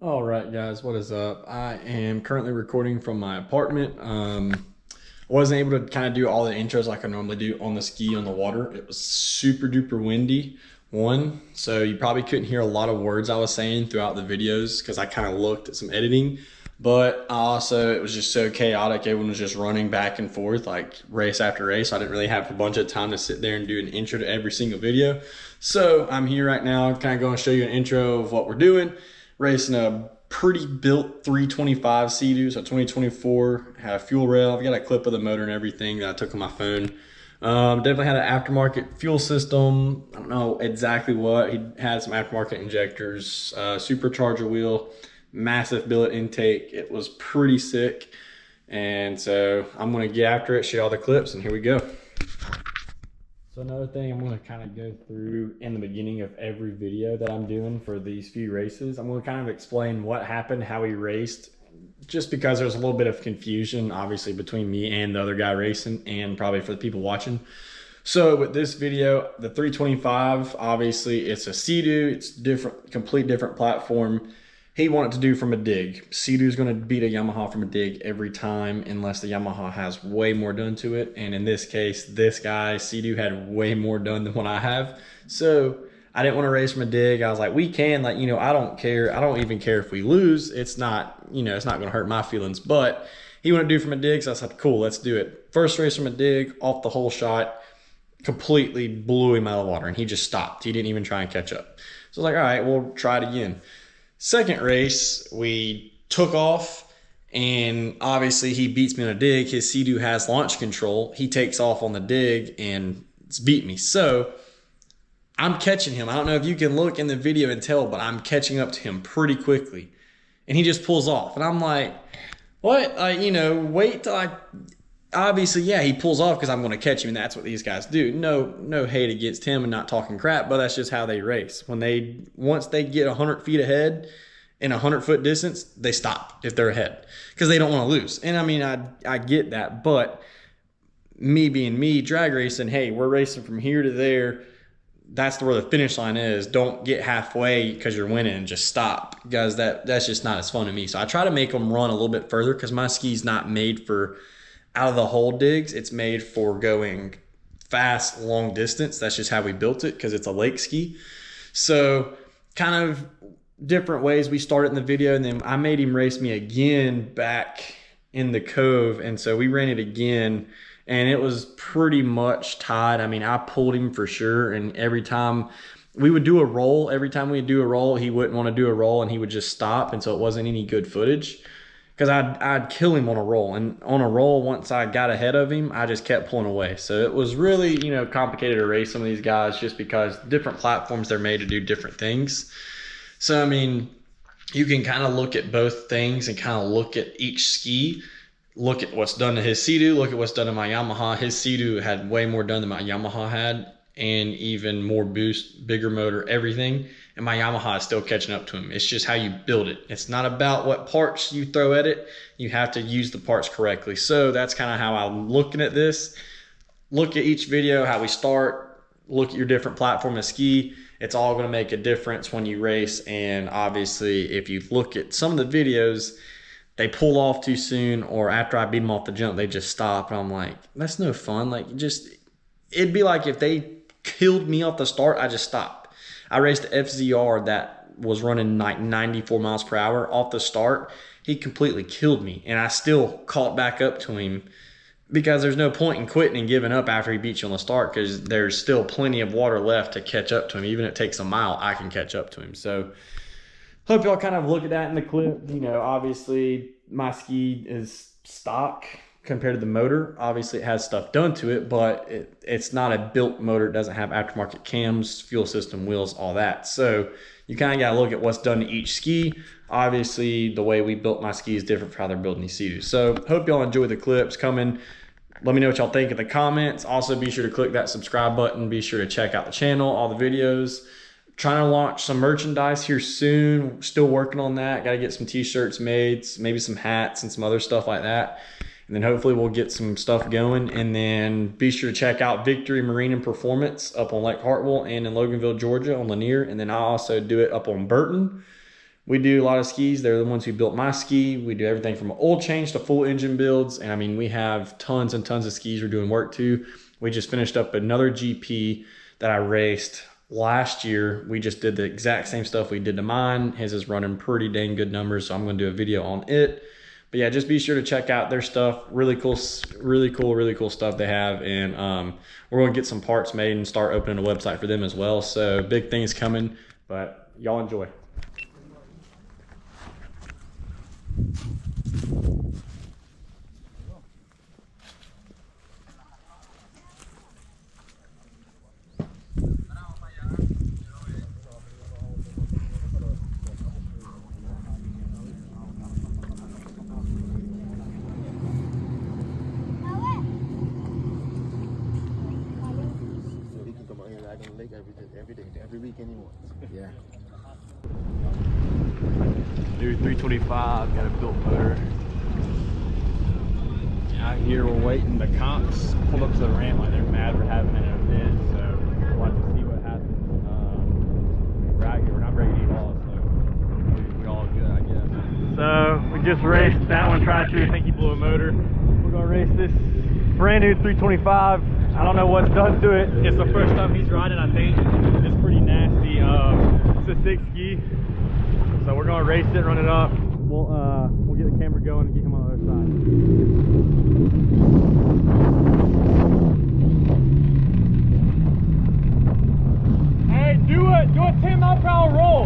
All right, guys, what is up? I am currently recording from my apartment. I wasn't able to kind of do all the intros like I normally do on the ski on the water. It was super duper windy, so you probably couldn't hear a lot of words I was saying throughout the videos because I kind of looked at some editing. But also, it was just so chaotic. Everyone was just running back and forth like race after race. I didn't really have a bunch of time to sit there and do an intro to every single video. So I'm here right now, kind of going to show you an intro of what we're doing. Racing a pretty built 325 Seadoo, so 2024, had a fuel rail. I've got a clip of the motor and everything that I took on my phone. Definitely had an aftermarket fuel system. I don't know exactly what. He had some aftermarket injectors, supercharger wheel, massive billet intake. It was pretty sick. And so I'm gonna get after it, show all the clips, and here we go. So another thing I'm going to kind of go through in the beginning of every video that I'm doing for these few races, I'm going to kind of explain what happened, how he raced, just because there's a little bit of confusion, obviously, between me and the other guy racing, and probably for the people watching. So with this video, the 325, obviously it's a Seadoo, it's different, complete different platform. He wanted to do from a dig. Seadoo's going to beat a Yamaha from a dig every time unless the Yamaha has way more done to it. And in this case, this guy, Seadoo, had way more done than what I have. So I didn't want to race from a dig. I was like, we can, like, I don't care. I don't even care if we lose. It's not, it's not going to hurt my feelings. But he wanted to do from a dig, so I said, cool, let's do it. First race from a dig, off the whole shot, completely blew him out of the water. And he just stopped. He didn't even try and catch up. So I was like, all right, we'll try it again. Second race, we took off, and obviously he beats me on a dig. His Seadoo has launch control. He takes off on the dig and it's beat me. So I'm catching him. I don't know if you can look in the video and tell, but I'm catching up to him pretty quickly. And he just pulls off. And I'm like, what? Wait till I... Obviously, yeah, he pulls off because I'm going to catch him, and that's what these guys do. No hate against him and not talking crap, but that's just how they race. Once they get 100 feet ahead in a 100-foot distance, they stop if they're ahead because they don't want to lose. And I mean, I get that, but me being me, drag racing, hey, we're racing from here to there. That's where the finish line is. Don't get halfway because you're winning and just stop, because that's just not as fun to me. So I try to make them run a little bit further because my ski's not made for out of the hole digs. It's made for going fast, long distance. That's just how we built it because it's a lake ski. So kind of different ways we started in the video, and then I made him race me again back in the cove, and so we ran it again, and it was pretty much tied. I mean, I pulled him for sure, and every time we would do a roll, he wouldn't want to do a roll, and he would just stop, and so it wasn't any good footage. Because I'd kill him on a roll. And on a roll, once I got ahead of him, I just kept pulling away. So it was really, complicated to race some of these guys just because different platforms, they're made to do different things. So, I mean, you can kind of look at both things and kind of look at each ski. Look at what's done to his Seadoo. Look at what's done to my Yamaha. His Seadoo had way more done than my Yamaha had, and even more boost, bigger motor, everything. And my Yamaha is still catching up to him. It's just how you build it. It's not about what parts you throw at it. You have to use the parts correctly. So that's kind of how I'm looking at this. Look at each video, how we start. Look at your different platform of ski. It's all going to make a difference when you race. And obviously, if you look at some of the videos, they pull off too soon, or after I beat them off the jump, they just stop. And I'm like, that's no fun. It'd be like if they killed me off the start, I just stopped. I raced the FZR that was running like 94 miles per hour off the start. He completely killed me, and I still caught back up to him because there's no point in quitting and giving up after he beats you on the start, because there's still plenty of water left to catch up to him. Even if it takes a mile, I can catch up to him. So hope y'all kind of look at that in the clip. Obviously my ski is stock compared to the motor. Obviously it has stuff done to it, but it's not a built motor. It doesn't have aftermarket cams, fuel system, wheels, all that. So you kind of got to look at what's done to each ski. Obviously the way we built my ski is different from how they're building these Seadoos. So hope y'all enjoy the clips coming. Let me know what y'all think in the comments. Also be sure to click that subscribe button. Be sure to check out the channel, all the videos. Trying to launch some merchandise here soon. Still working on that. Got to get some t-shirts made, maybe some hats and some other stuff like that. And then hopefully we'll get some stuff going. And then be sure to check out Victory Marine and Performance up on Lake Hartwell and in Loganville, Georgia on Lanier. And then I also do it up on Burton, We do a lot of skis. They're the ones who built my ski. We do everything from oil change to full engine builds. And I mean, we have tons and tons of skis we're doing work to. We just finished up another GP that I raced last year. We just did the exact same stuff we did to mine. His is running pretty dang good numbers, so I'm going to do a video on it. But yeah, just be sure to check out their stuff. Really cool stuff they have. And we're going to get some parts made and start opening a website for them as well. So big things coming, but y'all enjoy. Every weekend he wants. Yeah. Dude, 325, got a built motor. Out here we're waiting. The comps pulled up to the ramp like they're mad we're having an event, so we'll have to see what happens. We're out here, we're not breaking any laws, so we all good, I guess. So we just raced that one, tried to. I think he blew a motor. We're gonna race this brand new 325. I don't know what's done to it. It's the first time he's riding, I think. It's pretty nasty. It's a 6-ski. So we're gonna race it, run it up. We'll get the camera going and get him on the other side. Hey, do a 10-mile-per-hour roll.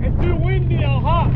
It's too windy and hot.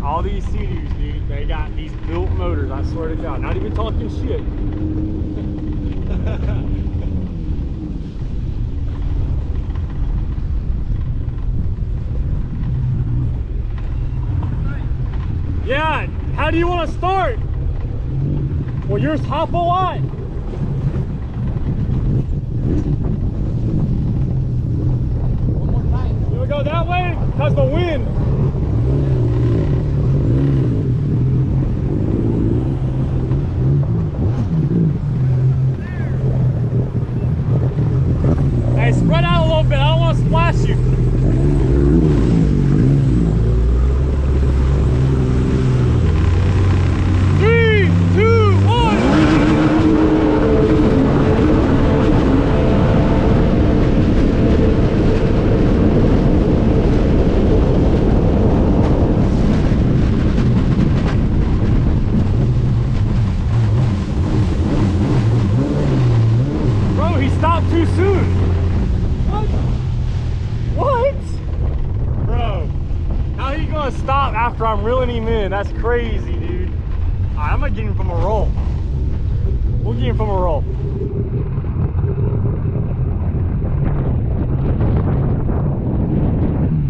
All these Seadoos, dude, they got these built motors, I swear to God. Not even talking shit. Yeah, how do you want to start? Well, yours hop a lot. One more time. You want to go that way? Because the wind. Hey, spread out a little bit. I don't want to splash you. 3, 2, 1. Bro, he stopped too soon. What? Bro, how are you gonna stop after I'm reeling him in? That's crazy, dude. Alright, I'm gonna get him from a roll. We'll get him from a roll.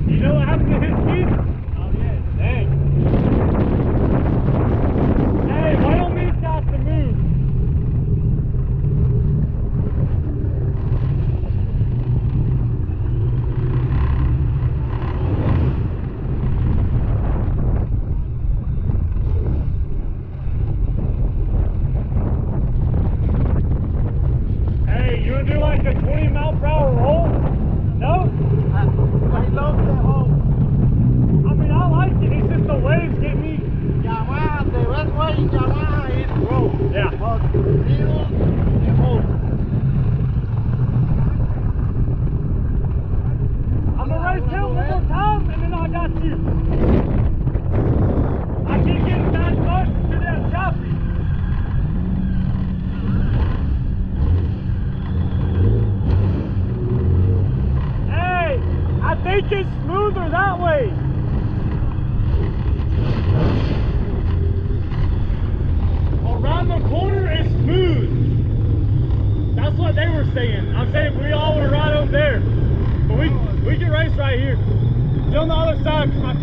You know what happened to his ski? Oh yeah, dang. Hey, why don't these guys to move? You wanna do like a 20-mile-per-hour roll? No? I love that hole. I mean, I like it. It's just the waves get me. Yamaha, the best way in Yamaha is roll. Yeah. But middle and hole. I'm gonna race him one more time, and then I got you. I can't get it that much to that choppy. I think it's smoother that way. Around the corner is smooth. That's what they were saying. I'm saying we all want to ride over there. But we can race right here. Get on the other side because my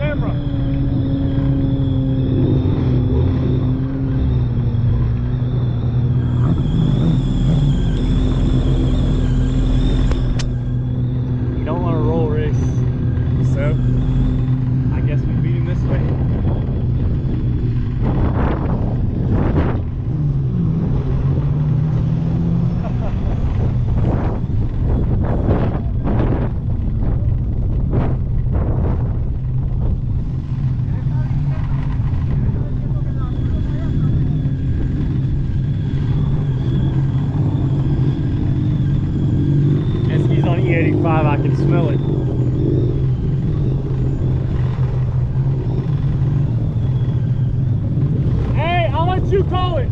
tow it.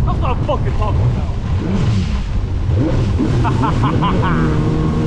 That's what I'm fucking talking about.